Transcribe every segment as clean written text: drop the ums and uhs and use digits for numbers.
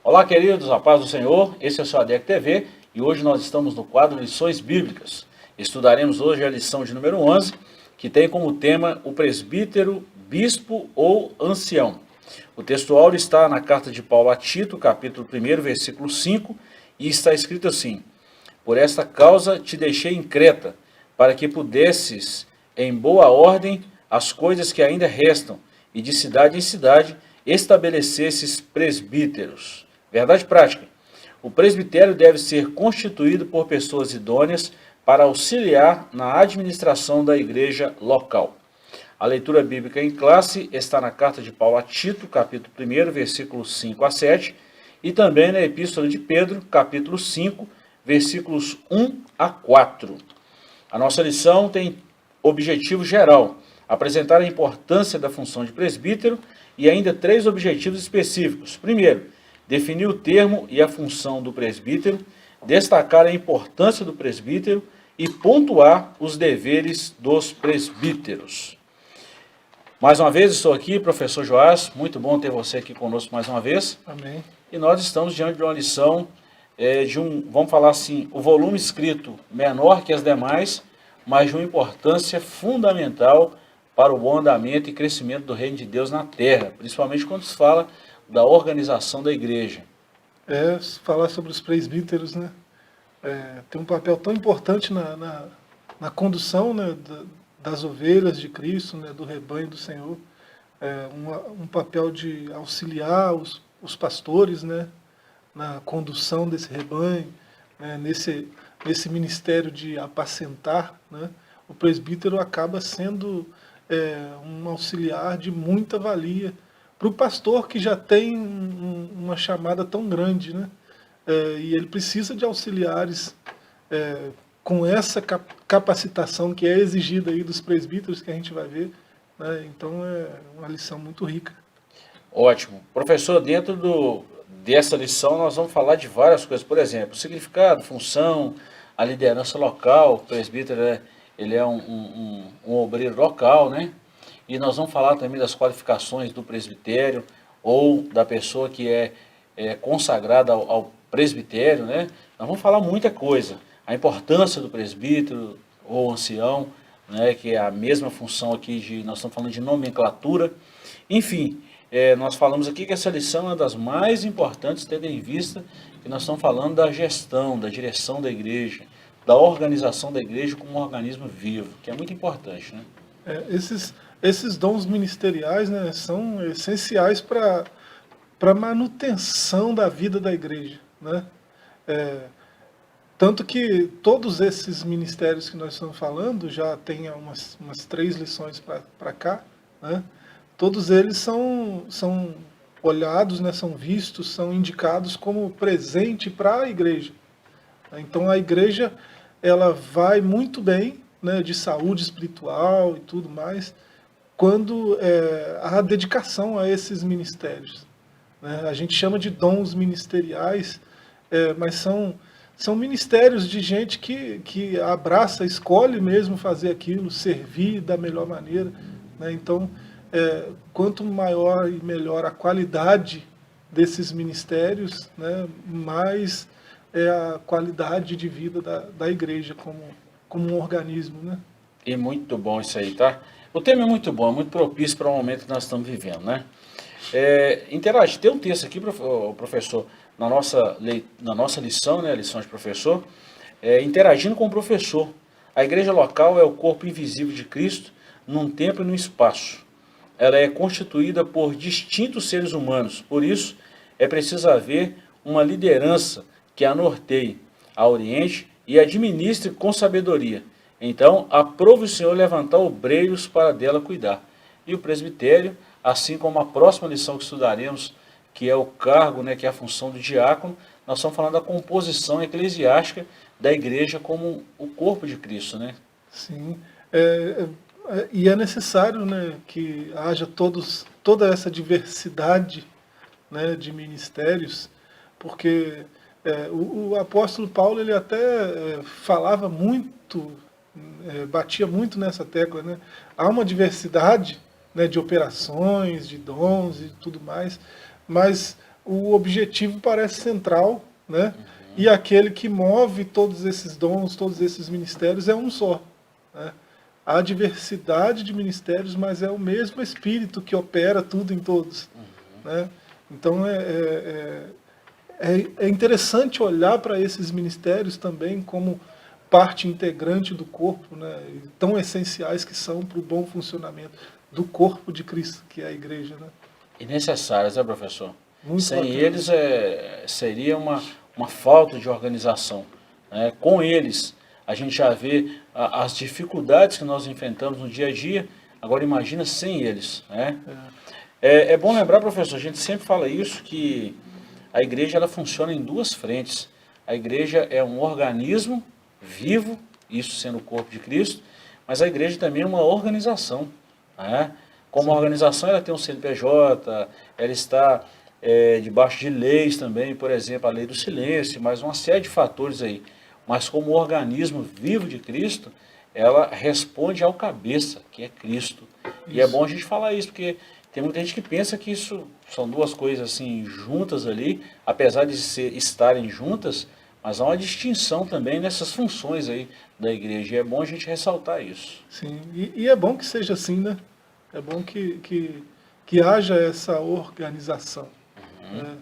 Olá, queridos, a paz do Senhor, esse é o seu ADEC TV e hoje nós estamos no quadro Lições Bíblicas. Estudaremos hoje a lição de número 11, que tem como tema o presbítero, bispo ou ancião. O texto áureo está na carta de Paulo a Tito, capítulo 1, versículo 5, e está escrito assim: Por esta causa te deixei em Creta, para que pudesses, em boa ordem, as coisas que ainda restam, e de cidade em cidade estabelecesses presbíteros. Verdade prática. O presbitério deve ser constituído por pessoas idôneas para auxiliar na administração da igreja local. A leitura bíblica em classe está na carta de Paulo a Tito, capítulo 1, versículos 5 a 7, e também na epístola de Pedro, capítulo 5, versículos 1 a 4. A nossa lição tem objetivo geral: apresentar a importância da função de presbítero e ainda 3 objetivos específicos. Primeiro, definir o termo e a função do presbítero, destacar a importância do presbítero e pontuar os deveres dos presbíteros. Mais uma vez estou aqui, professor Joás, muito bom ter você aqui conosco mais uma vez. Amém. E nós estamos diante de uma lição vamos falar assim, o volume escrito menor que as demais, mas de uma importância fundamental para o bom andamento e crescimento do reino de Deus na terra, principalmente quando se fala da organização da igreja. Falar sobre os presbíteros, né? Tem um papel tão importante na condução, né, das ovelhas de Cristo, né, do rebanho do Senhor. Um papel de auxiliar os pastores, né, na condução desse rebanho, né, nesse ministério de apacentar, né? O presbítero acaba sendo um auxiliar de muita valia para o pastor que já tem uma chamada tão grande, né? E ele precisa de auxiliares com essa capacitação que é exigida aí dos presbíteros, que a gente vai ver, né? Então é uma lição muito rica. Ótimo. Professor, dessa lição nós vamos falar de várias coisas. Por exemplo, o significado, função, a liderança local. O presbítero ele é um obreiro local, né? E nós vamos falar também das qualificações do presbitério ou da pessoa que é consagrada ao presbitério, né? Nós vamos falar muita coisa. A importância do presbítero ou ancião, né? Que é a mesma função aqui, nós estamos falando de nomenclatura. Enfim, nós falamos aqui que essa lição é uma das mais importantes, tendo em vista que nós estamos falando da gestão, da direção da igreja, da organização da igreja como um organismo vivo, que é muito importante, né? Esses dons ministeriais, né, são essenciais para a manutenção da vida da igreja, né? Tanto que todos esses ministérios que nós estamos falando, já tem umas 3 lições para cá, né? Todos eles são olhados, né, são vistos, são indicados como presente para a igreja. Então a igreja ela vai muito bem, né, de saúde espiritual e tudo mais, quando há dedicação a esses ministérios, né? A gente chama de dons ministeriais, mas são ministérios de gente que abraça, escolhe mesmo fazer aquilo, servir da melhor maneira, né? Então, quanto maior e melhor a qualidade desses ministérios, né, mais é a qualidade de vida da igreja como um organismo, né? E muito bom isso aí, tá? O tema é muito bom, é muito propício para o momento que nós estamos vivendo, né? Interage, tem um texto aqui, professor, na nossa lição, né, a lição de professor, interagindo com o professor. A igreja local é o corpo invisível de Cristo num tempo e num espaço. Ela é constituída por distintos seres humanos, por isso é preciso haver uma liderança que a norteie, a oriente e administre com sabedoria. Então, aprove o Senhor levantar obreiros para dela cuidar. E o presbitério, assim como a próxima lição que estudaremos, que é o cargo, né, que é a função do diácono, nós estamos falando da composição eclesiástica da igreja como o corpo de Cristo, né? Sim, e é necessário, né, que haja toda essa diversidade, né, de ministérios, porque o apóstolo Paulo ele até falava muito, batia muito nessa tecla, né? Há uma diversidade, né, de operações, de dons e tudo mais, mas o objetivo parece central, né? E aquele que move todos esses dons, todos esses ministérios é um só, né? Há diversidade de ministérios, mas é o mesmo Espírito que opera tudo em todos, né? Então é interessante olhar para esses ministérios também como parte integrante do corpo, né? E tão essenciais que são para o bom funcionamento do corpo de Cristo, que é a igreja, né? E necessárias, né, professor? Muito Sem bacana. eles seria uma falta de organização, né? Com eles, a gente já vê as dificuldades que nós enfrentamos no dia a dia, agora imagina sem eles, né? É bom lembrar, professor, a gente sempre fala isso, que a igreja ela funciona em duas frentes. A igreja é um organismo vivo, isso sendo o corpo de Cristo, mas a igreja também é uma organização, né? Como organização, ela tem um CNPJ, ela está debaixo de leis também, por exemplo, a lei do silêncio, mas uma série de fatores aí. Mas como organismo vivo de Cristo, ela responde ao cabeça, que é Cristo. E é bom a gente falar isso, porque tem muita gente que pensa que isso são duas coisas assim juntas ali, apesar de estarem juntas, mas há uma distinção também nessas funções aí da igreja. E é bom a gente ressaltar isso. Sim, e é bom que seja assim, né? É bom que haja essa organização, né?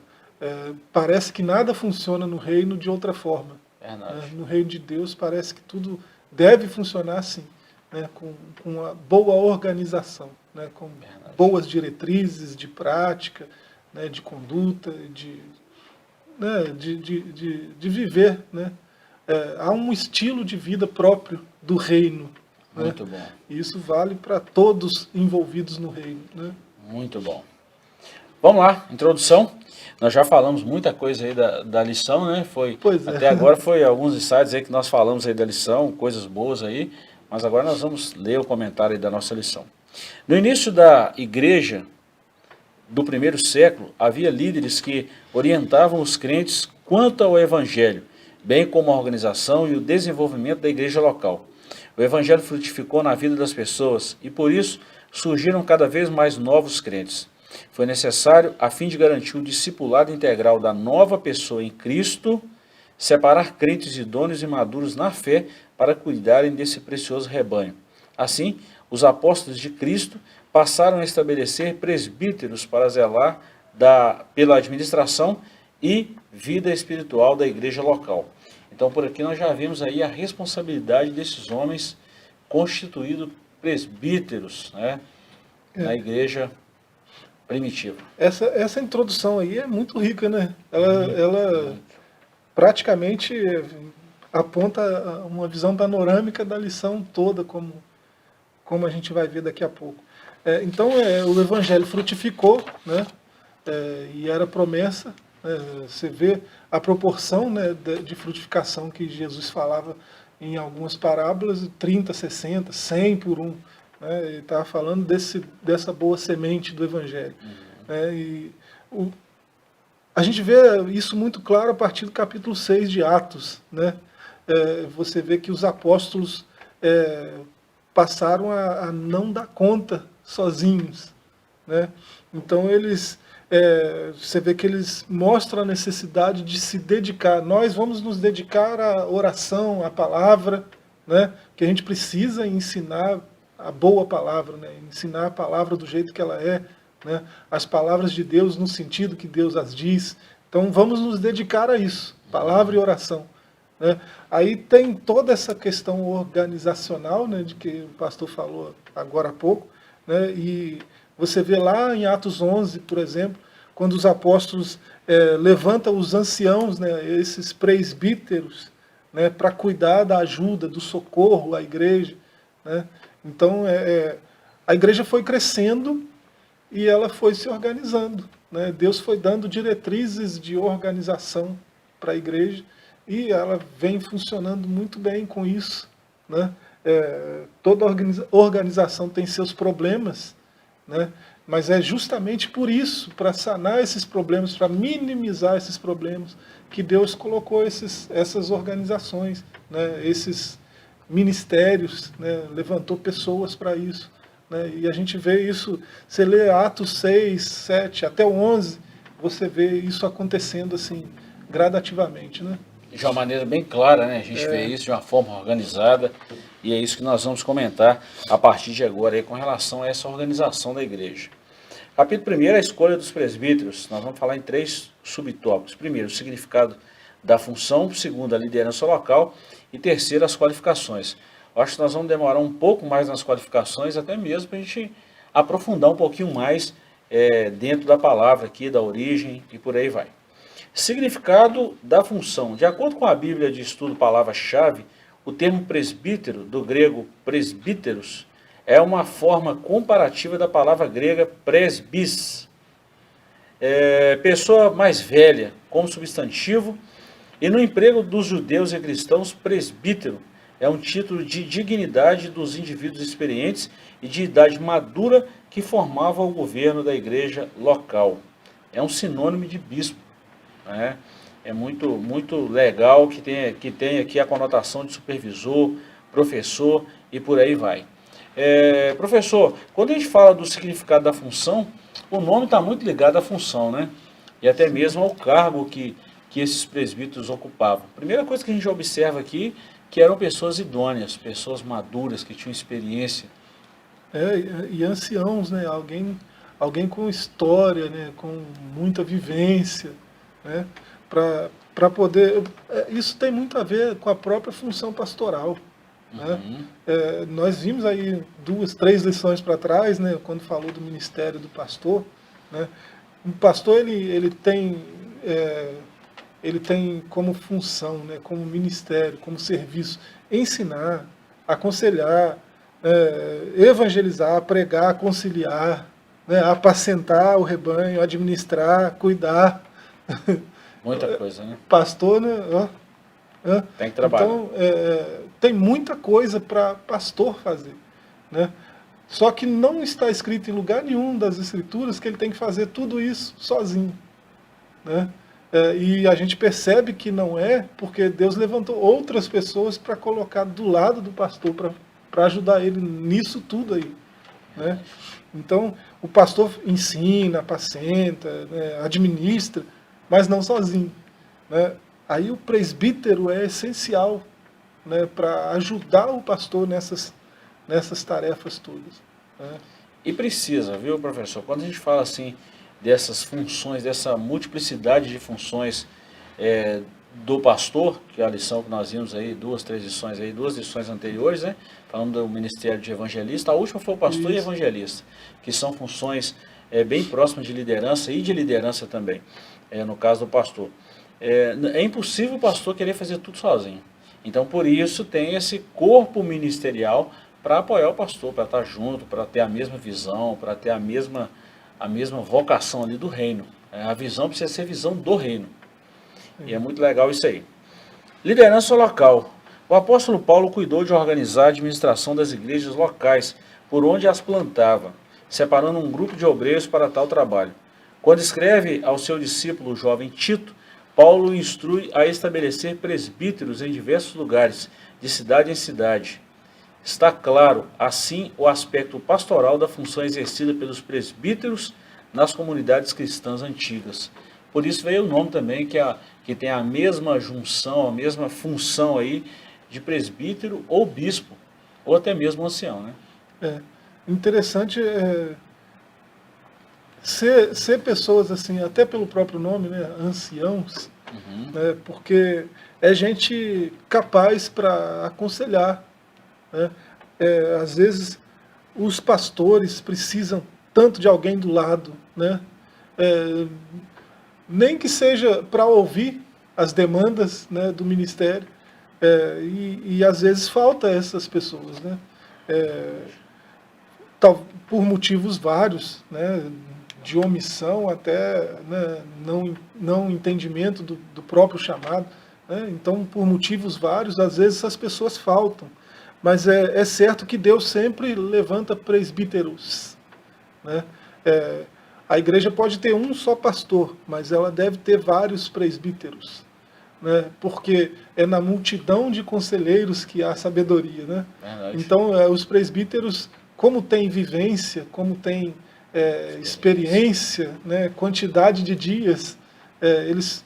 Parece que nada funciona no reino de outra forma, Verdade. né? No reino de Deus parece que tudo deve funcionar assim, né? Com uma boa organização, né? Com boas diretrizes de prática, né? De conduta, né? de viver, né? Há um estilo de vida próprio do reino, né? Muito bom. E isso vale para todos envolvidos no reino, né? Muito bom. Vamos lá, introdução. Nós já falamos muita coisa aí da lição, né? Pois é. Até agora foi alguns insights aí que nós falamos aí da lição, coisas boas aí, mas agora nós vamos ler o comentário aí da nossa lição. No início da igreja do primeiro século, havia líderes que orientavam os crentes quanto ao evangelho, bem como a organização e o desenvolvimento da igreja local. O evangelho frutificou na vida das pessoas e por isso surgiram cada vez mais novos crentes. Foi necessário, a fim de garantir o discipulado integral da nova pessoa em Cristo, separar crentes idôneos e maduros na fé para cuidarem desse precioso rebanho. Assim, os apóstolos de Cristo passaram a estabelecer presbíteros para zelar pela administração e vida espiritual da igreja local. Então, por aqui nós já vimos aí a responsabilidade desses homens constituídos presbíteros, né, na igreja primitiva. Essa introdução aí é muito rica, né? Ela praticamente aponta uma visão panorâmica da lição toda, como a gente vai ver daqui a pouco. Então, o evangelho frutificou, né? E era promessa. Você vê a proporção, né, de frutificação que Jesus falava em algumas parábolas, 30, 60, 100 por um. Né? Ele estava falando dessa boa semente do evangelho. E a gente vê isso muito claro a partir do capítulo 6 de Atos. Né? Você vê que os apóstolos passaram a não dar conta sozinhos. Né? Então você vê que eles mostram a necessidade de se dedicar. Nós vamos nos dedicar à oração, à palavra, né? Que a gente precisa ensinar a boa palavra, né? Ensinar a palavra do jeito que ela é, né? As palavras de Deus no sentido que Deus as diz. Então vamos nos dedicar a isso, palavra e oração. Né? Aí tem toda essa questão organizacional, né, de que o pastor falou agora há pouco, né? E você vê lá em Atos 11, por exemplo, quando os apóstolos levantam os anciãos, né, esses presbíteros, né, para cuidar da ajuda, do socorro à igreja. Né? Então, a igreja foi crescendo e ela foi se organizando. Né? Deus foi dando diretrizes de organização para a igreja e ela vem funcionando muito bem com isso. Né? Toda organização tem seus problemas, né? Mas é justamente por isso, para sanar esses problemas, para minimizar esses problemas, que Deus colocou essas organizações, né? Esses ministérios, né? Levantou pessoas para isso. Né? E a gente vê isso, você lê Atos 6, 7, até o 11, você vê isso acontecendo assim, gradativamente, né? De uma maneira bem clara, né? A gente vê isso de uma forma organizada e é isso que nós vamos comentar a partir de agora aí, com relação a essa organização da igreja. Capítulo 1 é a escolha dos presbíteros. Nós vamos falar em 3 subtópicos. Primeiro, o significado da função. Segundo, a liderança local. E terceiro, as qualificações. Eu acho que nós vamos demorar um pouco mais nas qualificações, até mesmo para a gente aprofundar um pouquinho mais dentro da palavra aqui, da origem e por aí vai. Significado da função. De acordo com a Bíblia de Estudo Palavra-Chave, o termo presbítero, do grego presbíteros, é uma forma comparativa da palavra grega presbis. Pessoa mais velha, como substantivo, e no emprego dos judeus e cristãos, presbítero é um título de dignidade dos indivíduos experientes e de idade madura que formavam o governo da igreja local. É um sinônimo de bispo. Né? É muito, muito legal que tem aqui a conotação de supervisor, professor e por aí vai. Professor, quando a gente fala do significado da função, o nome está muito ligado à função, né? E até mesmo ao cargo que esses presbíteros ocupavam. Primeira coisa que a gente observa aqui, que eram pessoas idôneas, pessoas maduras, que tinham experiência. E anciãos, né? Alguém com história, né? Com muita vivência, né? Para poder... Isso tem muito a ver com a própria função pastoral. Né? Nós vimos aí 2, 3 lições para trás, né, quando falou do ministério do pastor, né? O pastor ele tem como função, né, como ministério, como serviço, ensinar, aconselhar, evangelizar, pregar, conciliar, né, apacentar o rebanho, administrar, cuidar. Muita coisa, né? Pastor, né? Tem que trabalhar. Então, tem muita coisa para pastor fazer, né? Só que não está escrito em lugar nenhum das Escrituras que ele tem que fazer tudo isso sozinho, né? E a gente percebe que não é, porque Deus levantou outras pessoas para colocar do lado do pastor, para ajudar ele nisso tudo aí, né? Então, o pastor ensina, apacenta, né, administra, mas não sozinho, né? Aí o presbítero é essencial, né, para ajudar o pastor nessas tarefas todas, né? E precisa, viu, professor? Quando a gente fala assim dessas funções, dessa multiplicidade de funções do pastor, que é a lição que nós vimos aí, 2, 3 lições aí, 2 lições anteriores, né, falando do ministério de evangelista, a última foi o pastor e evangelista, que são funções bem próximas de liderança e de liderança também, no caso do pastor. É impossível o pastor querer fazer tudo sozinho. Então, por isso, tem esse corpo ministerial para apoiar o pastor, para estar junto, para ter a mesma visão, para ter a mesma vocação ali do reino. A visão precisa ser visão do reino. E é muito legal isso aí. Liderança local. O apóstolo Paulo cuidou de organizar a administração das igrejas locais, por onde as plantava, separando um grupo de obreiros para tal trabalho. Quando escreve ao seu discípulo, o jovem Tito, Paulo instrui a estabelecer presbíteros em diversos lugares, de cidade em cidade. Está claro, assim, o aspecto pastoral da função exercida pelos presbíteros nas comunidades cristãs antigas. Por isso veio o nome também, que tem a mesma junção, a mesma função aí de presbítero ou bispo, ou até mesmo ancião, né? Interessante ser pessoas assim, até pelo próprio nome, né, anciãos, né, porque é gente capaz para aconselhar, né? Às vezes os pastores precisam tanto de alguém do lado, né? Nem que seja para ouvir as demandas, né, do ministério, e às vezes falta essas pessoas, né? Por motivos vários, né, de omissão até, né, não entendimento do próprio chamado, né? Então, por motivos vários, às vezes essas pessoas faltam. Mas é certo que Deus sempre levanta presbíteros, né? A igreja pode ter um só pastor, mas ela deve ter vários presbíteros, né? Porque é na multidão de conselheiros que há sabedoria, né? Então, os presbíteros, como tem vivência, como tem experiência, né, quantidade de dias, eles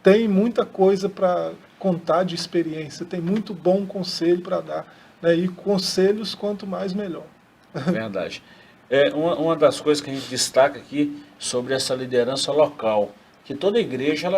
têm muita coisa para contar de experiência, tem muito bom conselho para dar, né, e conselhos quanto mais melhor. Verdade. Uma das coisas que a gente destaca aqui sobre essa liderança local, que toda igreja,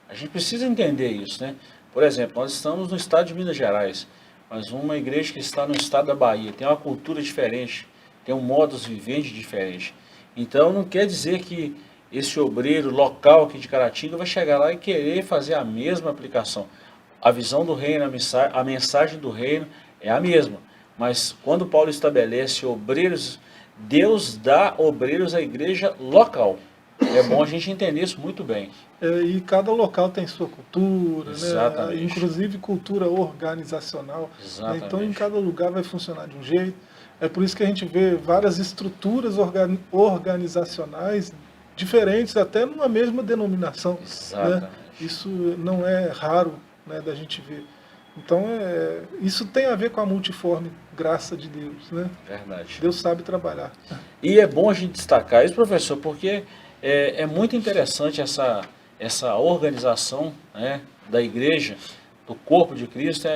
a gente precisa entender isso, né? Por exemplo, nós estamos no estado de Minas Gerais, mas uma igreja que está no estado da Bahia tem uma cultura diferente, tem um modus vivendi diferente. Então não quer dizer que esse obreiro local aqui de Caratinga vai chegar lá e querer fazer a mesma aplicação. A visão do reino, a mensagem do reino é a mesma. Mas quando Paulo estabelece obreiros, Deus dá obreiros à igreja local. É bom a gente entender isso muito bem. E cada local tem sua cultura, né? Exatamente. Inclusive cultura organizacional. Né? Exatamente. Então em cada lugar vai funcionar de um jeito. É por isso que a gente vê várias estruturas organizacionais diferentes, até numa mesma denominação. Exatamente. Né? Isso não é raro, né, da gente ver. Então, isso tem a ver com a multiforme graça de Deus, né? Verdade. Deus sabe trabalhar. E é bom a gente destacar isso, professor, porque é muito interessante essa organização, né, da igreja, do corpo de Cristo,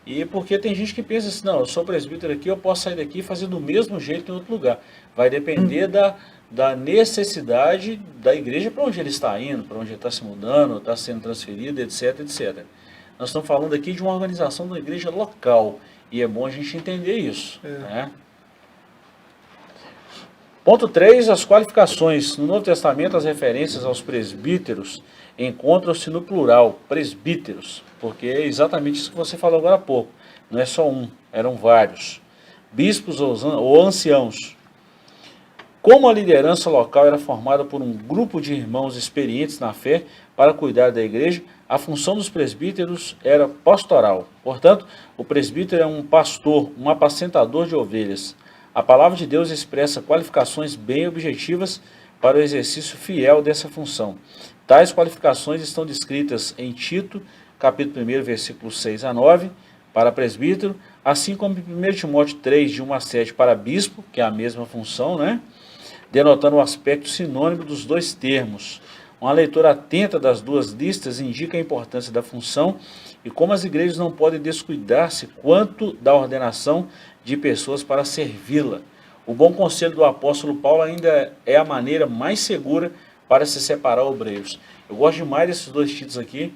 e porque tem gente que pensa assim, não, eu sou presbítero aqui, eu posso sair daqui e fazer do mesmo jeito em outro lugar. Vai depender da necessidade da igreja para onde ele está indo, para onde ele está se mudando, está sendo transferido, etc, etc. Nós estamos falando aqui de uma organização da igreja local, e é bom a gente entender isso. Né? Ponto 3, as qualificações. No Novo Testamento, as referências aos presbíteros encontram-se no plural, presbíteros, porque é exatamente isso que você falou agora há pouco. Não é só um, eram vários. Bispos ou anciãos. Como a liderança local era formada por um grupo de irmãos experientes na fé para cuidar da igreja, a função dos presbíteros era pastoral. Portanto, o presbítero é um pastor, um apacentador de ovelhas. A palavra de Deus expressa qualificações bem objetivas para o exercício fiel dessa função. Tais qualificações estão descritas em Tito, capítulo 1, versículos 6 a 9, para presbítero, assim como em 1 Timóteo 3, de 1 a 7, para bispo, que é a mesma função, né? Denotando o aspecto sinônimo dos dois termos. Uma leitura atenta das duas listas indica a importância da função e como as igrejas não podem descuidar-se quanto da ordenação de pessoas para servi-la. O bom conselho do apóstolo Paulo ainda é a maneira mais segura para se separar obreiros. Eu gosto demais desses dois títulos aqui.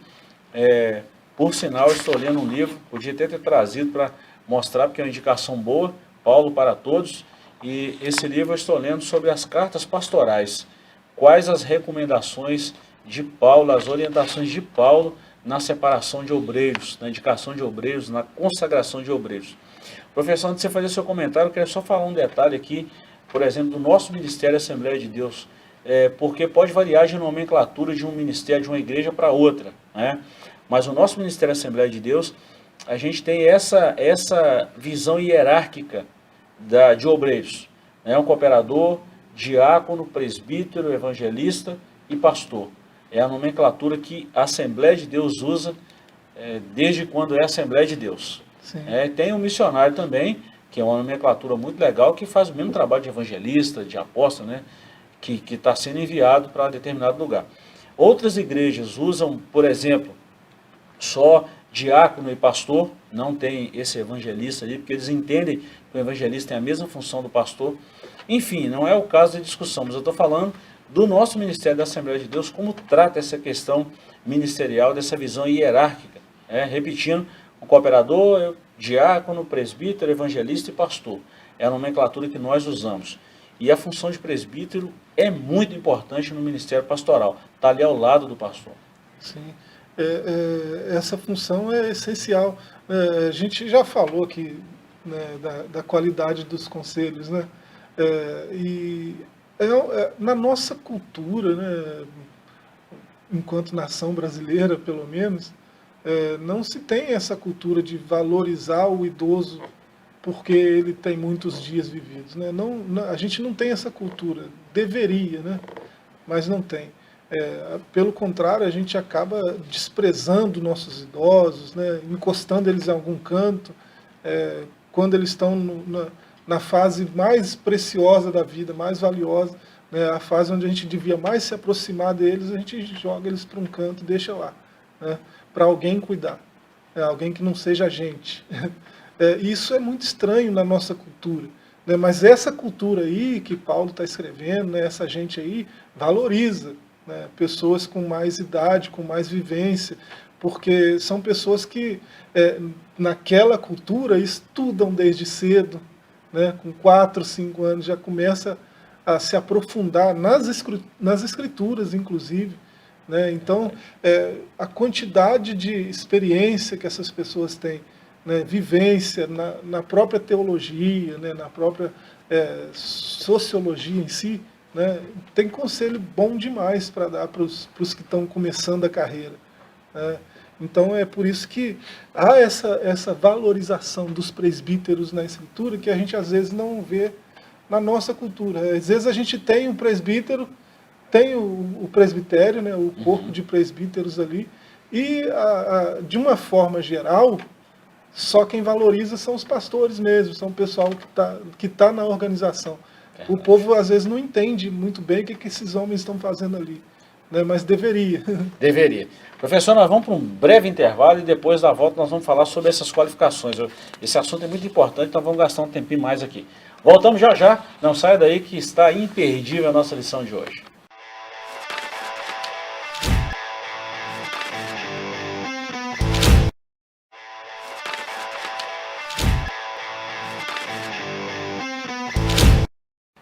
Por sinal, eu estou lendo um livro, podia até ter trazido para mostrar, porque é uma indicação boa, Paulo para Todos. E esse livro eu estou lendo sobre as cartas pastorais. Quais as recomendações de Paulo, as orientações de Paulo na separação de obreiros, na indicação de obreiros, na consagração de obreiros. Professor, antes de você fazer seu comentário, eu queria só falar um detalhe aqui, por exemplo, do nosso Ministério Assembleia de Deus, porque pode variar de nomenclatura de um ministério, de uma igreja para outra, né? Mas o nosso Ministério Assembleia de Deus, a gente tem essa visão hierárquica de obreiros, né? Um cooperador, diácono, presbítero, evangelista e pastor. É a nomenclatura que a Assembleia de Deus usa desde quando é Assembleia de Deus. Tem um missionário também, que é uma nomenclatura muito legal, que faz o mesmo trabalho de evangelista, de apóstolo, né? Que está sendo enviado para determinado lugar. Outras igrejas usam, por exemplo, só diácono e pastor, não tem esse evangelista ali, porque eles entendem que o evangelista tem a mesma função do pastor. Enfim, não é o caso de discussão, mas eu estou falando do nosso Ministério da Assembleia de Deus, como trata essa questão ministerial, dessa visão hierárquica. Repetindo, o cooperador, diácono, presbítero, evangelista e pastor. É a nomenclatura que nós usamos. E a função de presbítero é muito importante no ministério pastoral. Está ali ao lado do pastor. Sim. Essa função é essencial. A gente já falou aqui, né, da qualidade dos conselhos, né? Na nossa cultura, né, enquanto nação brasileira, pelo menos, não se tem essa cultura de valorizar o idoso porque ele tem muitos dias vividos, né? A gente não tem essa cultura, deveria, né? Mas não tem. Pelo contrário, a gente acaba desprezando nossos idosos, né? Encostando eles em algum canto, quando eles estão na fase mais preciosa da vida, mais valiosa, né, a fase onde a gente devia mais se aproximar deles, a gente joga eles para um canto e deixa lá, né, para alguém cuidar, alguém que não seja a gente. Isso é muito estranho na nossa cultura, né, mas essa cultura aí que Paulo está escrevendo, né, essa gente aí valoriza, né, pessoas com mais idade, com mais vivência, porque são pessoas que naquela cultura estudam desde cedo, né, com 4, 5 anos já começa a se aprofundar nas escrituras, inclusive, né? Então, a quantidade de experiência que essas pessoas têm, né, vivência na própria teologia, né, na própria sociologia em si, né, tem conselho bom demais para dar para os que estão começando a carreira, né? Então é por isso que há essa valorização dos presbíteros na Escritura que a gente às vezes não vê na nossa cultura. Às vezes a gente tem um presbítero, tem o presbitério, né, o corpo de presbíteros ali, e de uma forma geral, só quem valoriza são os pastores mesmo, são o pessoal que tá na organização. O povo às vezes não entende muito bem o que esses homens estão fazendo ali, né, mas deveria. Deveria. Professor, nós vamos para um breve intervalo e depois da volta nós vamos falar sobre essas qualificações. Esse assunto é muito importante, então vamos gastar um tempinho mais aqui. Voltamos já já, não saia daí que está imperdível a nossa lição de hoje.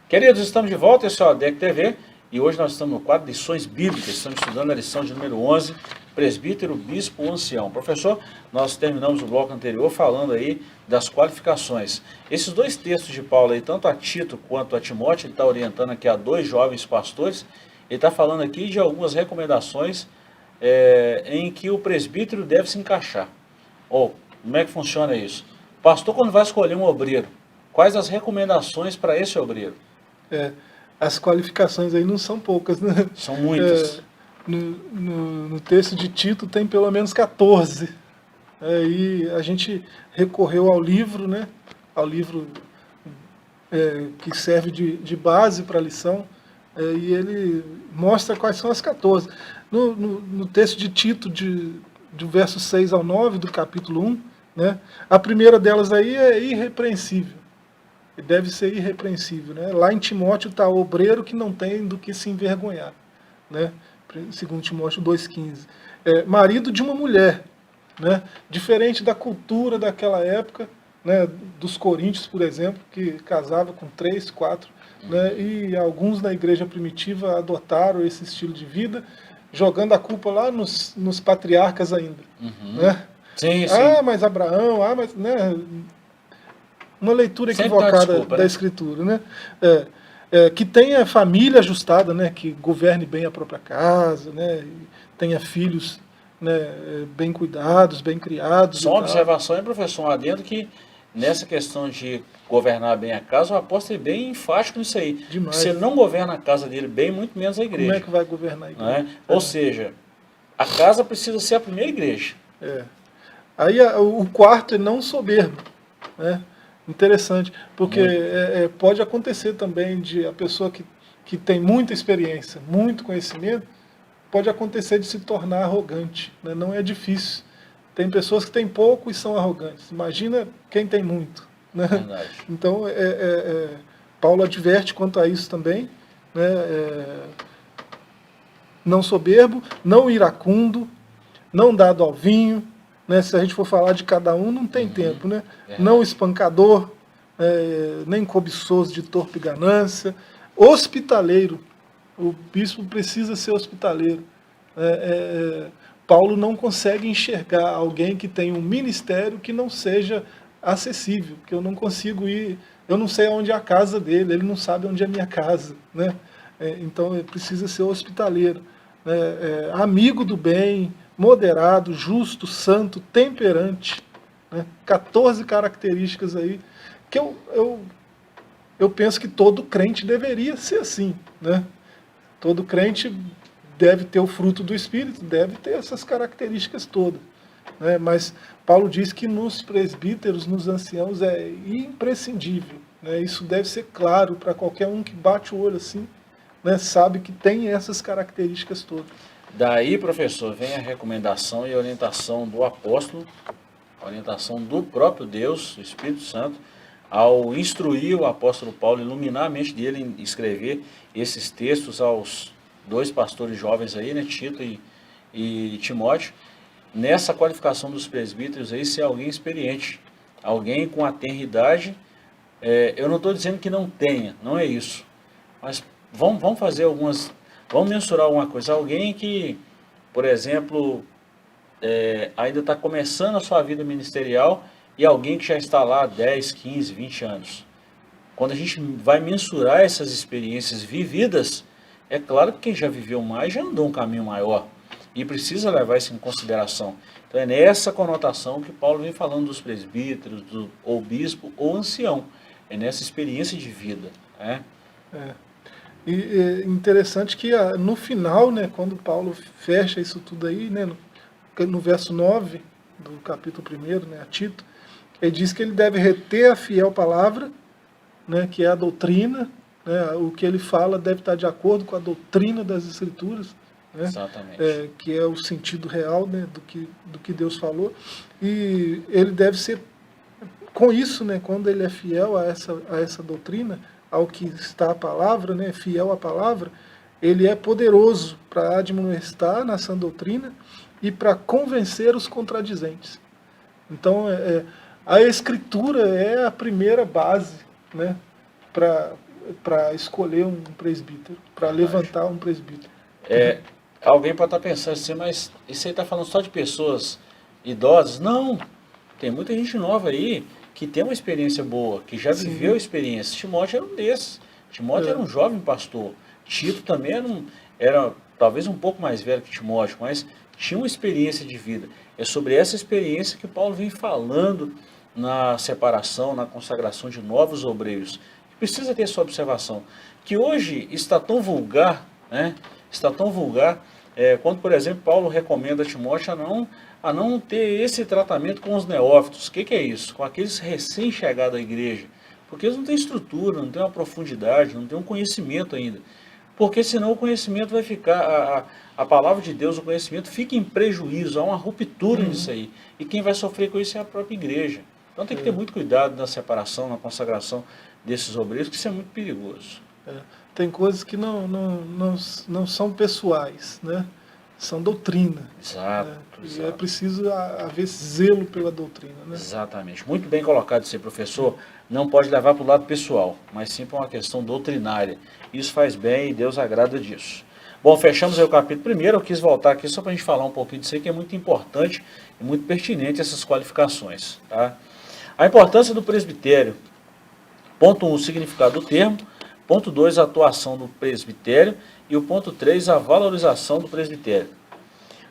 Queridos, estamos de volta, esse é o ADEC TV e hoje nós estamos no quadro Lições Bíblicas, estamos estudando a lição de número 11, Presbítero, Bispo, Ancião. Professor, nós terminamos o bloco anterior falando aí das qualificações. Esses dois textos de Paulo aí, tanto a Tito quanto a Timóteo, ele está orientando aqui a 2 jovens pastores, ele está falando aqui de algumas recomendações em que o presbítero deve se encaixar. Como é que funciona isso? O pastor, quando vai escolher um obreiro, quais as recomendações para esse obreiro? As qualificações aí não são poucas, né? São muitas. No texto de Tito tem pelo menos 14. E a gente recorreu ao livro, né? Ao livro que serve de base para a lição, e ele mostra quais são as 14. No texto de Tito, do verso 6 ao 9 do capítulo 1, né? A primeira delas aí é irrepreensível. Deve ser irrepreensível, né? Lá em Timóteo está o obreiro que não tem do que se envergonhar, né? Segundo Timóteo 2,15. Marido de uma mulher, né? Diferente da cultura daquela época, né? Dos coríntios, por exemplo, que casava com 3, 4, né? E alguns na igreja primitiva adotaram esse estilo de vida, jogando a culpa lá nos patriarcas ainda, né? Sim. Mas Abraão, mas... né? Uma leitura equivocada da Escritura, né? Que tenha família ajustada, né? Que governe bem a própria casa, né? Tenha filhos, né? Bem cuidados, bem criados. Só uma observação, professor, adendo que nessa questão de governar bem a casa, o apóstolo é bem enfático nisso aí. Demais. Se ele não governa a casa dele bem, muito menos a igreja. Como é que vai governar a igreja? Né? Ou seja, a casa precisa ser a primeira igreja. Aí o quarto é não soberbo, né? Interessante, porque pode acontecer também de a pessoa que tem muita experiência, muito conhecimento, pode acontecer de se tornar arrogante, né? Não é difícil. Tem pessoas que têm pouco e são arrogantes. Imagina quem tem muito, né? Verdade. Então, Paulo adverte quanto a isso também, né? Não soberbo, não iracundo, não dado ao vinho, né? Se a gente for falar de cada um, não tem tempo, né? Não espancador, nem cobiçoso de torpe ganância, hospitaleiro. O bispo precisa ser hospitaleiro. Paulo não consegue enxergar alguém que tem um ministério que não seja acessível, que eu não consigo ir, eu não sei onde é a casa dele, ele não sabe onde é a minha casa, né? Então ele precisa ser hospitaleiro, amigo do bem, moderado, justo, santo, temperante, né? 14 características aí que eu penso que todo crente deveria ser assim, né? Todo crente deve ter o fruto do Espírito, deve ter essas características todas, né? Mas Paulo diz que nos presbíteros, nos anciãos, é imprescindível, né? Isso deve ser claro para qualquer um que bate o olho assim, né? Sabe que tem essas características todas. Daí, professor, vem a recomendação e a orientação do apóstolo, a orientação do próprio Deus, do Espírito Santo, ao instruir o apóstolo Paulo, iluminar a mente dele em escrever esses textos aos dois pastores jovens aí, né, Tito e Timóteo, nessa qualificação dos presbíteros aí, ser alguém experiente, alguém com a tenra idade. Eu não estou dizendo que não tenha, não é isso, mas vamos fazer algumas, vamos mensurar alguma coisa, alguém que, por exemplo, ainda está começando a sua vida ministerial e alguém que já está lá há 10, 15, 20 anos. Quando a gente vai mensurar essas experiências vividas, é claro que quem já viveu mais já andou um caminho maior e precisa levar isso em consideração. Então é nessa conotação que Paulo vem falando dos presbíteros, ou bispo, ou ancião. É nessa experiência de vida, né? É. E é interessante que no final, né, quando Paulo fecha isso tudo aí, né, no verso 9 do capítulo 1, né, a Tito, ele diz que ele deve reter a fiel palavra, né, que é a doutrina, né, o que ele fala deve estar de acordo com a doutrina das Escrituras, né, Exatamente. que é o sentido real, né, do que Deus falou, e ele deve ser, com isso, né, quando ele é fiel a essa doutrina, ao que está a palavra, né, fiel à palavra, ele é poderoso para admoestar na sã doutrina e para convencer os contradizentes. Então, a Escritura é a primeira base, né, para escolher um presbítero, para levantar um presbítero. Alguém pode estar pensando assim, mas isso aí está falando só de pessoas idosas? Não, tem muita gente nova aí que tem uma experiência boa, que já Sim. viveu a experiência. Timóteo era um desses. Timóteo era um jovem pastor. Tito também era talvez um pouco mais velho que Timóteo, mas tinha uma experiência de vida. É sobre essa experiência que Paulo vem falando na separação, na consagração de novos obreiros. Precisa ter essa observação, que hoje está tão vulgar, né? Está tão vulgar, quando, por exemplo, Paulo recomenda a Timóteo a não ter esse tratamento com os neófitos. O que é isso? Com aqueles recém-chegados à igreja. Porque eles não têm estrutura, não têm uma profundidade, não têm um conhecimento ainda. Porque senão o conhecimento vai ficar, a palavra de Deus, o conhecimento fica em prejuízo, há uma ruptura nisso aí. E quem vai sofrer com isso é a própria igreja. Então tem que ter muito cuidado na separação, na consagração desses obreiros, que isso é muito perigoso. Tem coisas que não são pessoais, né? São doutrina. Exato, Né? E exato. é preciso haver zelo pela doutrina. Né? Exatamente. Muito bem colocado esse professor. Não pode levar para o lado pessoal, mas sim para uma questão doutrinária. Isso faz bem e Deus agrada disso. Bom, fechamos aí o capítulo 1. Eu quis voltar aqui só para a gente falar um pouquinho disso aí, que é muito importante e muito pertinente essas qualificações. Tá? A importância do presbitério. Ponto 1, o significado do termo. Ponto 2, a atuação do presbitério. E o ponto 3, a valorização do presbitério.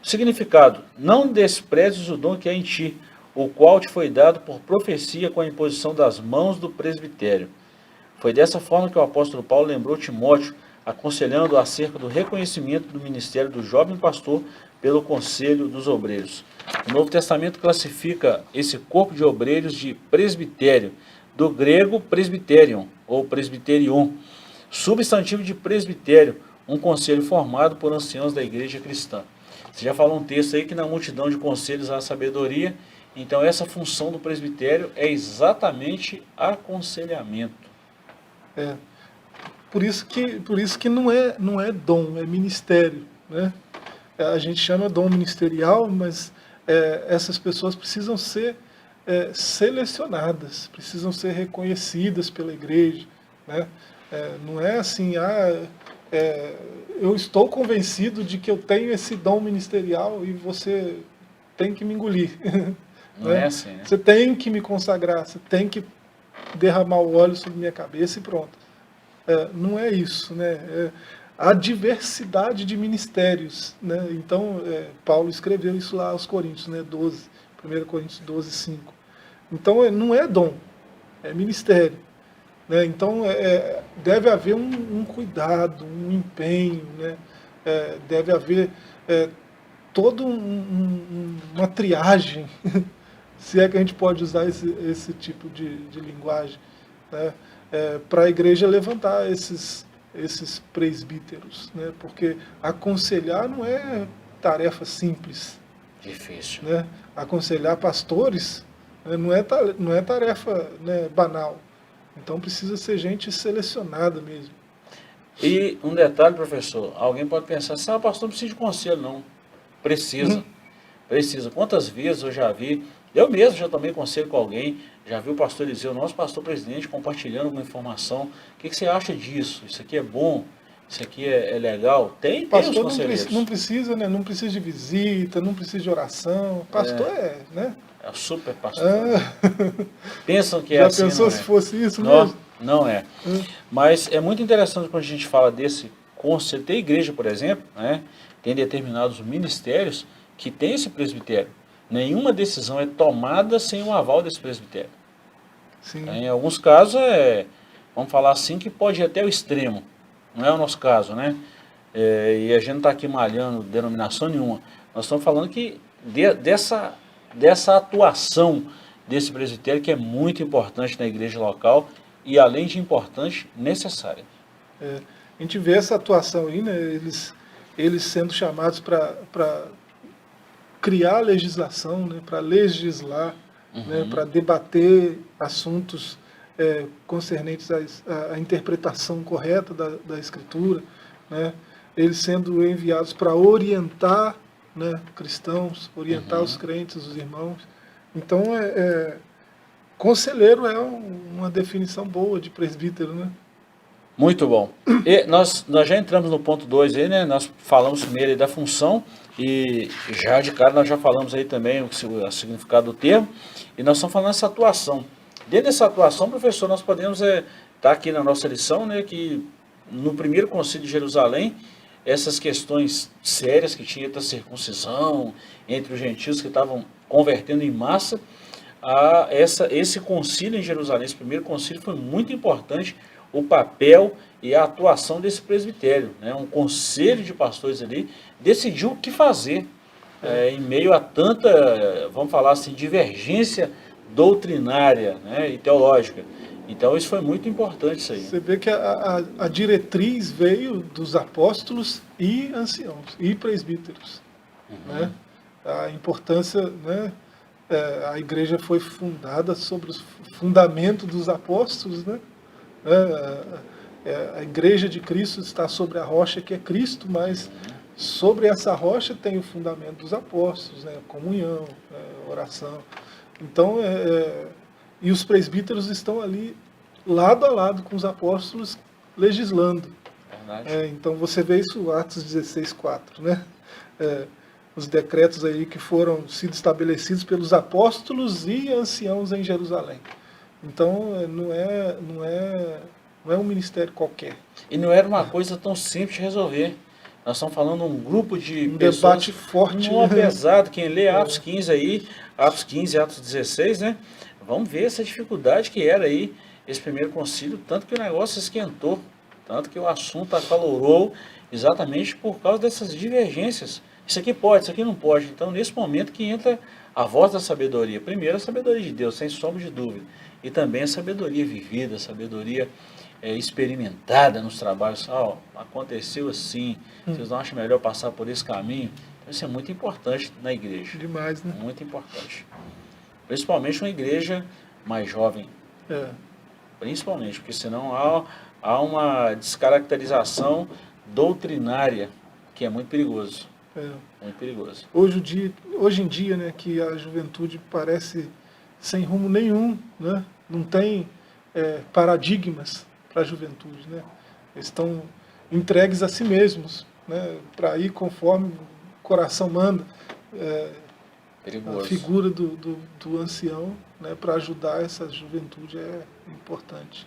Significado: não desprezes o dom que há em ti, o qual te foi dado por profecia com a imposição das mãos do presbitério. Foi dessa forma que o apóstolo Paulo lembrou Timóteo, aconselhando acerca do reconhecimento do ministério do jovem pastor pelo conselho dos obreiros. O Novo Testamento classifica esse corpo de obreiros de presbitério, do grego presbyterion, ou presbyterion, substantivo de presbitério, um conselho formado por anciãos da igreja cristã. Você já falou um texto aí que na multidão de conselhos há sabedoria, então essa função do presbitério é exatamente aconselhamento. Por isso que não é dom, é ministério. Né? A gente chama dom ministerial, mas essas pessoas precisam ser selecionadas, precisam ser reconhecidas pela igreja. Né? Não é assim, eu estou convencido de que eu tenho esse dom ministerial e você tem que me engolir. Não né? é assim, né? Você tem que me consagrar, você tem que derramar o óleo sobre minha cabeça e pronto. Não é isso. Né? Há diversidade de ministérios. Né? Então, Paulo escreveu isso lá aos Coríntios, né? 1 Coríntios 12, 5. Então, não é dom, é ministério. Né? Então, deve haver um cuidado, um empenho, né? Deve haver toda uma triagem, se é que a gente pode usar esse tipo de linguagem. Né? para a igreja levantar esses presbíteros, né? Porque aconselhar não é tarefa simples, Difícil. né? Aconselhar pastores, né, não é tarefa, né, banal. Então precisa ser gente selecionada mesmo. E um detalhe, professor, alguém pode pensar assim, pastor, não precisa de conselho, não. Precisa. Precisa. Quantas vezes eu já vi, eu mesmo já tomei conselho com alguém, já vi o pastor Eliseu, nosso pastor presidente, compartilhando alguma informação. O que você acha disso? Isso aqui é bom? Isso aqui é legal? Tem os Pastor conselheiros. não precisa, né? Não precisa de visita, não precisa de oração. Pastor né? É o super pastor. Ah, Pensam que é já assim, pensou não se é? fosse isso Não, mesmo? não é. Mas é muito interessante quando a gente fala desse conselho. Tem igreja, por exemplo, né? Tem determinados ministérios que tem esse presbitério. Nenhuma decisão é tomada sem o aval desse presbitério. Sim. Em alguns casos, vamos falar assim, que pode ir até o extremo. Não é o nosso caso, né? E a gente não está aqui malhando denominação nenhuma. Nós estamos falando que dessa atuação desse presbitério que é muito importante na igreja local e, além de importante, necessária. A gente vê essa atuação aí, né? Eles sendo chamados para criar legislação, né? Para legislar, né? Para debater assuntos concernentes à interpretação correta da Escritura, né? Eles sendo enviados para orientar, né, cristãos, orientar os crentes, os irmãos. Então, conselheiro é uma definição boa de presbítero, né? Muito bom. E nós já entramos no ponto 2 aí, né? Nós falamos primeiro aí da função e já de cara nós já falamos aí também o significado do termo e nós estamos falando dessa atuação. Dentro dessa atuação, professor, nós podemos estar aqui na nossa lição, né? Que no primeiro concílio de Jerusalém, essas questões sérias que tinha da circuncisão entre os gentios que estavam convertendo em massa, esse concílio em Jerusalém, esse primeiro concílio foi muito importante, o papel e a atuação desse presbitério, né? Um conselho de pastores ali decidiu o que fazer em meio a tanta, vamos falar assim, divergência doutrinária, né, e teológica. Então isso foi muito importante isso aí. Você vê que a diretriz veio dos apóstolos e anciãos, e presbíteros. Né? A importância, né? A igreja foi fundada sobre o fundamento dos apóstolos, né? A igreja de Cristo está sobre a rocha que é Cristo, mas sobre essa rocha tem o fundamento dos apóstolos, né? Comunhão, oração. Então, e os presbíteros estão ali lado a lado com os apóstolos legislando. Então você vê isso Atos 16:4, né? Os decretos aí que foram sido estabelecidos pelos apóstolos e anciãos em Jerusalém. Então não é um ministério qualquer. E não era uma coisa tão simples de resolver. Nós estamos falando de um grupo de pessoas... debate forte. Pesado. Quem lê Atos 15 aí, Atos 15 e Atos 16, né? Vamos ver essa dificuldade que era aí, esse primeiro concílio, tanto que o negócio esquentou, tanto que o assunto acalorou, exatamente por causa dessas divergências. Isso aqui pode, isso aqui não pode. Então, nesse momento que entra a voz da sabedoria. Primeiro, a sabedoria de Deus, sem sombra de dúvida. E também a sabedoria vivida, a sabedoria experimentada nos trabalhos. Aconteceu assim, vocês não acham melhor passar por esse caminho? Então, isso é muito importante na igreja. Demais, né? Muito importante. Principalmente uma igreja mais jovem. Principalmente, porque senão há uma descaracterização doutrinária, que é muito perigoso. Muito perigoso. Hoje em dia, né, que a juventude parece sem rumo nenhum, né? Não tem paradigmas para a juventude, né? Eles estão entregues a si mesmos, né, para ir conforme o coração manda. A figura do ancião, né, para ajudar essa juventude é importante.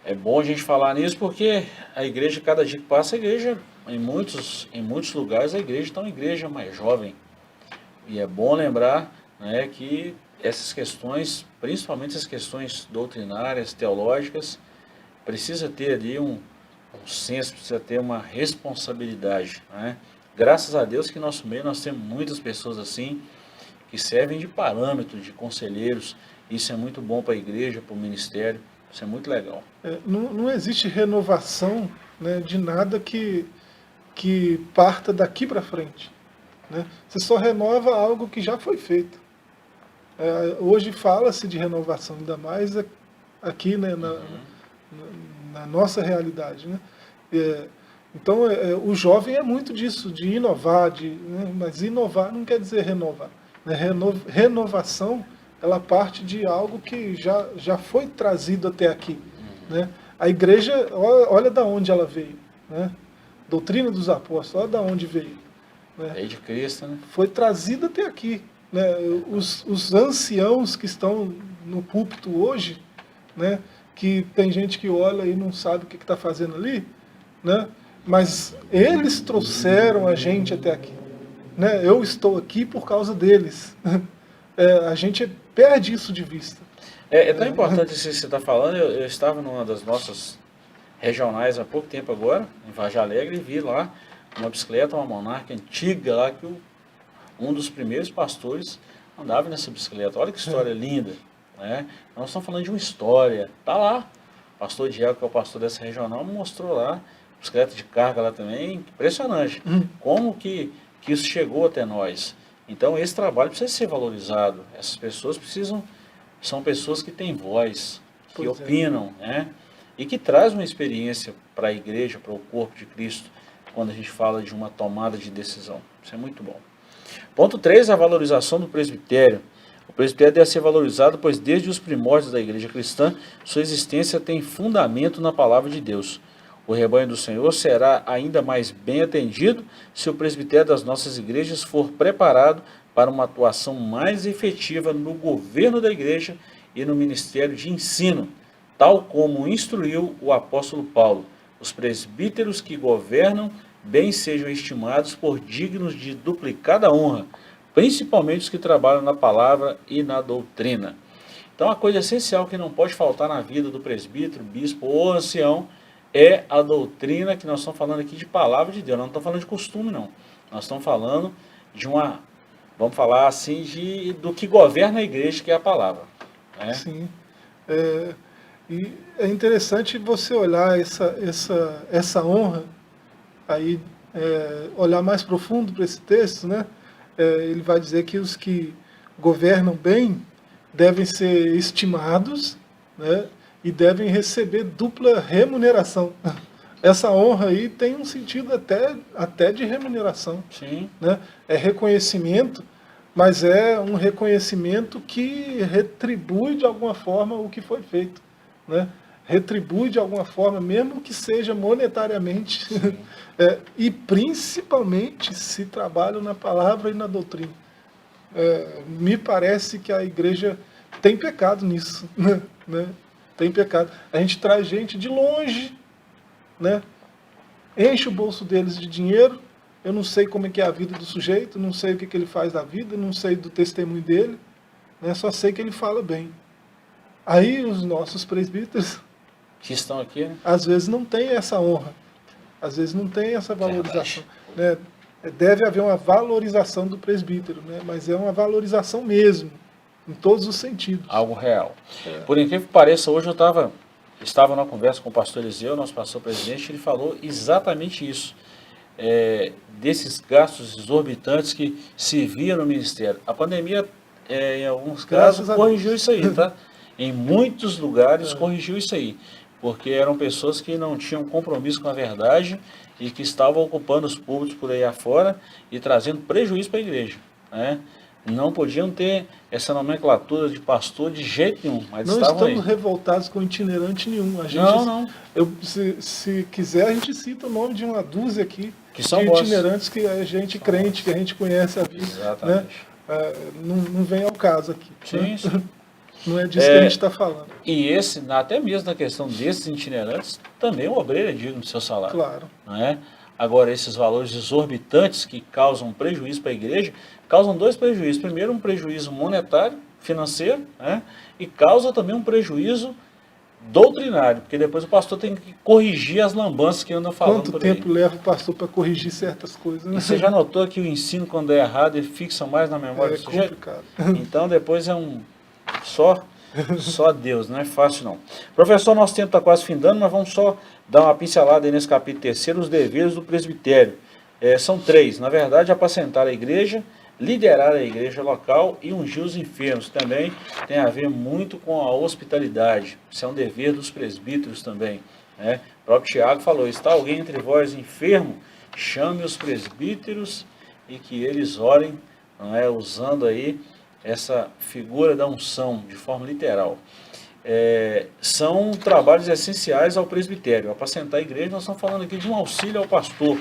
É bom a gente falar nisso porque a igreja, cada dia que passa, a igreja, em muitos lugares, a igreja está uma igreja mais jovem. E é bom lembrar, né, que essas questões, principalmente as questões doutrinárias, teológicas, precisa ter ali um senso, precisa ter uma responsabilidade, né? Graças a Deus que em nosso meio nós temos muitas pessoas assim, que servem de parâmetro, de conselheiros. Isso é muito bom para a igreja, para o ministério. Isso é muito legal. Não existe renovação, né, de nada que parta daqui para frente. Né? Você só renova algo que já foi feito. Hoje fala-se de renovação, ainda mais aqui, né, na nossa realidade. Né? Então, o jovem é muito disso, de inovar, né, mas inovar não quer dizer renovar. Né? Renovação, ela parte de algo que já foi trazido até aqui. Né? A igreja, olha da onde ela veio. Né? Doutrina dos apóstolos, olha da onde veio. Né? Lei de Cristo, né? Foi trazida até aqui. Né? Os anciãos que estão no púlpito hoje, né? Que tem gente que olha e não sabe o que está fazendo ali, né? Mas eles trouxeram a gente até aqui. Né? Eu estou aqui por causa deles. A gente perde isso de vista. É tão importante isso que você está falando. Eu estava numa das nossas regionais há pouco tempo agora, em Vargem Alegre, e vi lá uma bicicleta, uma Monarch antiga lá, que um dos primeiros pastores andava nessa bicicleta. Olha que história linda. Né? Nós estamos falando de uma história. Está lá. O pastor Diego, que é o pastor dessa regional, mostrou lá, bicicleta de carga lá também. Impressionante. Como que isso chegou até nós. Então esse trabalho precisa ser valorizado. Essas pessoas são pessoas que têm voz, que opinam, né? E que traz uma experiência para a igreja, para o corpo de Cristo, quando a gente fala de uma tomada de decisão. Isso é muito bom. Ponto 3, a valorização do presbitério. O presbitério deve ser valorizado, pois desde os primórdios da igreja cristã, sua existência tem fundamento na palavra de Deus. O rebanho do Senhor será ainda mais bem atendido se o presbitério das nossas igrejas for preparado para uma atuação mais efetiva no governo da igreja e no ministério de ensino, tal como instruiu o apóstolo Paulo. Os presbíteros que governam bem sejam estimados por dignos de duplicada honra, principalmente os que trabalham na palavra e na doutrina. Então, a coisa essencial que não pode faltar na vida do presbítero, bispo ou ancião é a doutrina, que nós estamos falando aqui de palavra de Deus. Nós não estamos falando de costume, não. Nós estamos falando de vamos falar assim, do que governa a igreja, que é a palavra. Né? Sim. E é interessante você olhar essa honra, aí olhar mais profundo para esse texto, né? Ele vai dizer que os que governam bem devem ser estimados, né? E devem receber dupla remuneração. Essa honra aí tem um sentido até de remuneração. Sim. Né? É reconhecimento, mas é um reconhecimento que retribui de alguma forma o que foi feito. Né? Retribui de alguma forma, mesmo que seja monetariamente, e principalmente se trabalham na palavra e na doutrina. Me parece que a igreja tem pecado nisso. Né? Tem pecado. A gente traz gente de longe, né? Enche o bolso deles de dinheiro. Eu não sei como é que é a vida do sujeito, não sei o que ele faz da vida, não sei do testemunho dele, né? Só sei que ele fala bem. Aí os nossos presbíteros, que estão aqui, né? Às vezes não tem essa honra, às vezes não tem essa valorização. Né? Deve haver uma valorização do presbítero, né? Mas é uma valorização mesmo, em todos os sentidos. Algo real. Por incrível que pareça, hoje eu estava numa conversa com o pastor Eliseu, nosso pastor presidente, ele falou exatamente isso. Desses gastos exorbitantes que se via no ministério. A pandemia, em alguns casos, corrigiu isso aí, tá? Em muitos lugares corrigiu isso aí, porque eram pessoas que não tinham compromisso com a verdade e que estavam ocupando os púlpitos por aí afora e trazendo prejuízo para a igreja, né? Não podiam ter essa nomenclatura de pastor de jeito nenhum, mas não estavam estamos aí. revoltados com itinerante nenhum. A gente, não. Se quiser, a gente cita o nome de uma dúzia aqui que são de itinerantes que a gente crente, que a gente conhece a vida. Exatamente. Né? Não vem ao caso aqui. Sim, sim. Não é disso que a gente está falando. E até mesmo na questão desses itinerantes, também o obreiro é digno do seu salário. Claro. Não é? Agora, esses valores exorbitantes que causam prejuízo para a igreja, causam dois prejuízos. Primeiro, um prejuízo monetário, financeiro, né? E causa também um prejuízo doutrinário, porque depois o pastor tem que corrigir as lambanças que anda falando. Quanto tempo leva o pastor para corrigir certas coisas? Né? E você já notou que o ensino, quando é errado, ele fixa mais na memória do sujeito? Complicado. Então, depois só Só Deus, não é fácil não. Professor, nosso tempo está quase findando, mas vamos só dar uma pincelada aí nesse capítulo 3, os deveres do presbitério. São 3, na verdade, apacentar a igreja, liderar a igreja local e ungir os enfermos. Também tem a ver muito com a hospitalidade. Isso é um dever dos presbíteros também, né? O próprio Tiago falou, está alguém entre vós enfermo? Chame os presbíteros e que eles orem, não é? Usando aí essa figura da unção de forma literal. São trabalhos essenciais ao presbitério. Apacentar a igreja, nós estamos falando aqui de um auxílio ao pastor.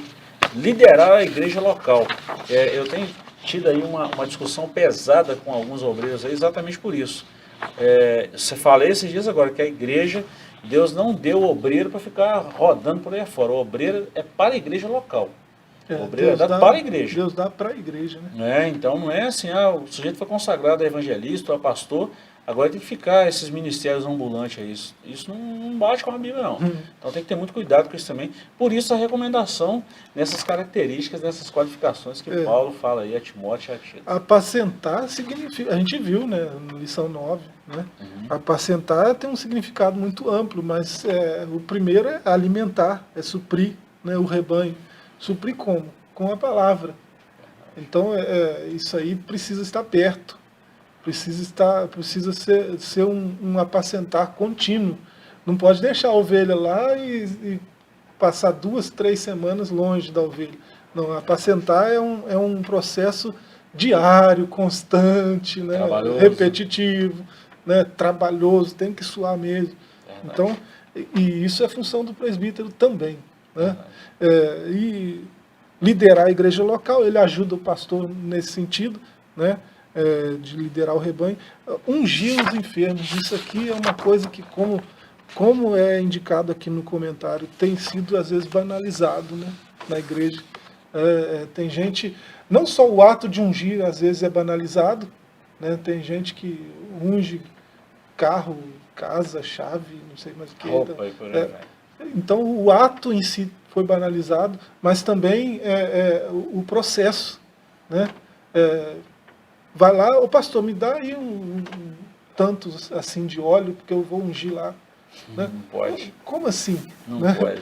Liderar a igreja local. Eu tenho tido aí uma discussão pesada com alguns obreiros aí, exatamente por isso. Você falei esses dias agora que a igreja, Deus não deu o obreiro para ficar rodando por aí fora. O obreiro é para a igreja local. O obreiro é dado para a igreja. Deus dá para a igreja, né? Então não é assim, o sujeito foi consagrado a evangelista ou a pastor, agora tem que ficar esses ministérios ambulantes aí. Isso não bate com a Bíblia, não. Então tem que ter muito cuidado com isso também. Por isso a recomendação nessas características, nessas qualificações que Paulo fala aí a Timóteo e a Tito. Apacentar significa, a gente viu, né, na lição 9, né? Apacentar tem um significado muito amplo, mas o primeiro é alimentar, é suprir, né, o rebanho. Suprir como? Com a palavra. Então, isso aí precisa estar perto. Precisa ser um apacentar contínuo. Não pode deixar a ovelha lá e passar 2, 3 semanas longe da ovelha. Não, apacentar é um processo diário, constante, né? Repetitivo, né? Trabalhoso, tem que suar mesmo. Então, e isso é função do presbítero também. Né? E liderar a igreja local, ele ajuda o pastor nesse sentido, né? De liderar o rebanho. Ungir os enfermos, isso aqui é uma coisa que, como é indicado aqui no comentário, tem sido às vezes banalizado, né? Na igreja. Tem gente, não só o ato de ungir às vezes é banalizado, né? Tem gente que unge carro, casa, chave, não sei mais o que. Roupa e por aí vai. Então o ato em si foi banalizado, mas também o processo, né? Vai lá, o pastor, me dá aí um tanto assim de óleo, porque eu vou ungir lá. Né? Não pode. Como assim? Não né? pode.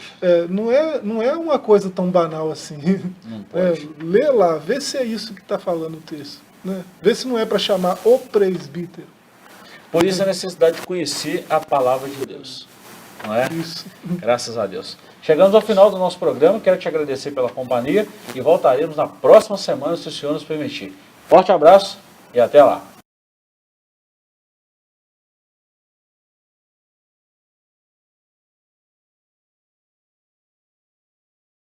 Não é uma coisa tão banal assim. Não pode. Lê lá, vê se é isso que está falando o texto. Né? Vê se não é para chamar o presbítero. Por isso a necessidade de conhecer a palavra de Deus. Não é? Isso. Graças a Deus. Chegamos ao final do nosso programa, quero te agradecer pela companhia e voltaremos na próxima semana, se o Senhor nos permitir. Forte abraço e até lá.